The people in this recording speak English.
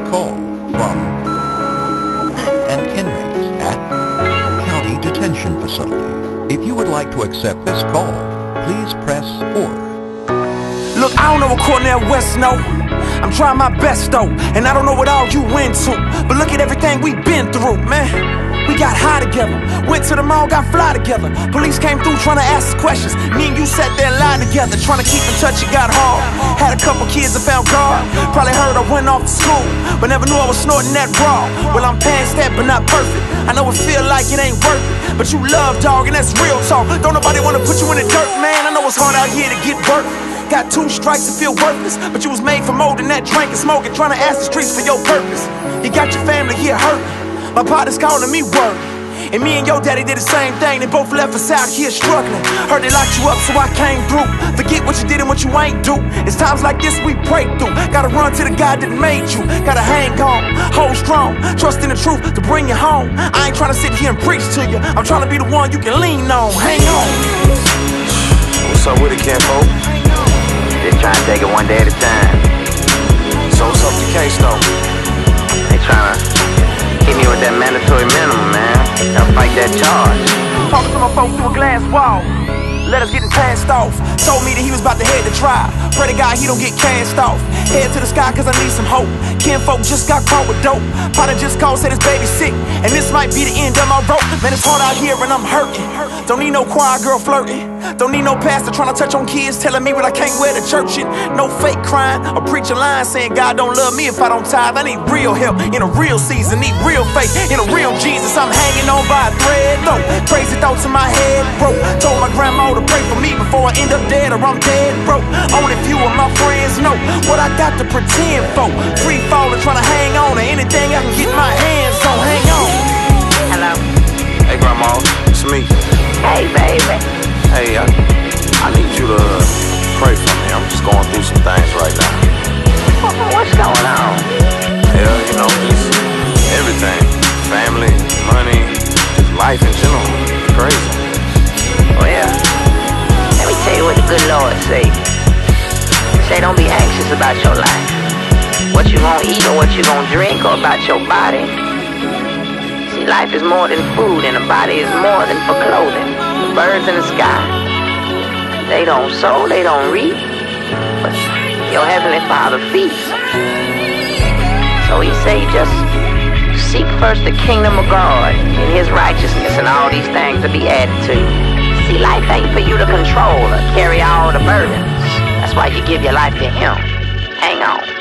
call from and inmates at County Detention Facility. If you would like to accept this call, please press 4. Look, I don't know what Cornel West know. I'm trying my best though, and I don't know what all you went to, but look at everything we've been through, man. We got high together, went to the mall, got fly together. Police came through trying to ask us questions. Me and you sat there and lied together, trying to keep in touch, it got hard. Had a couple kids that found God. Probably heard I went off to school, but never knew I was snorting that raw. Well, I'm past that, but not perfect. I know it feel like it ain't worth it, but you love, dog, and that's real talk. Don't nobody wanna put you in the dirt, man. I know it's hard out here to get work. Got 2 strikes to feel worthless, but you was made for more than that drinking, smoking, trying to ask the streets for your purpose. You got your family here hurt. My partner's calling me work. And me and your daddy did the same thing. They both left us out here struggling. Heard they locked you up, so I came through. Forget what you did and what you ain't do. It's times like this we break through. Gotta run to the God that made you. Gotta hang on, hold strong, trust in the truth to bring you home. I ain't trying to sit here and preach to you. I'm trying to be the one you can lean on. Hang on. What's up with it, Campo? Just trying to take it one day at a time. So what's up with the case though? They trying to hit me with that mandatory minimum, man. Gotta fight that charge. Talking to my folks through a glass wall. Let us getting passed off. Told me that he was about to head to trial. Pray to God he don't get cast off. Head to the sky cause I need some hope. Kinfolk just got caught with dope. Potter just called, said his baby's sick, and this might be the end of my rope. Man, it's hard out here and I'm hurting. Don't need no choir girl flirting. Don't need no pastor trying to touch on kids, telling me what I can't wear to church in. No fake crying or preaching lines saying God don't love me if I don't tithe. I need real help in a real season. Need real faith in a real Jesus. I'm hanging on by a thread though. Crazy thoughts in my head, bro. Told my grandma to pray for me before I end up dead or I'm dead, bro. Only few of my friends know what I got to pretend for. Free falling, trying to hang on to anything I can get my hands on. Hang on. Hello. Hey, Grandma, it's me. Hey, baby. Hey, I need you to pray for me. I'm just going through some things right now. What's going on? Yeah, you know, just everything. Family, money, just life in general. It's crazy. Well, let me tell you what the good Lord say. He say don't be anxious about your life. What you gonna eat or what you gonna drink or about your body. See, life is more than food and the body is more than for clothing. The birds in the sky, they don't sow, they don't reap, but your heavenly Father feeds them. So he say just seek first the kingdom of God and his righteousness, and all these things will be added to you. See, life ain't for you to control or carry all the burdens. That's why you give your life to him. Hang on.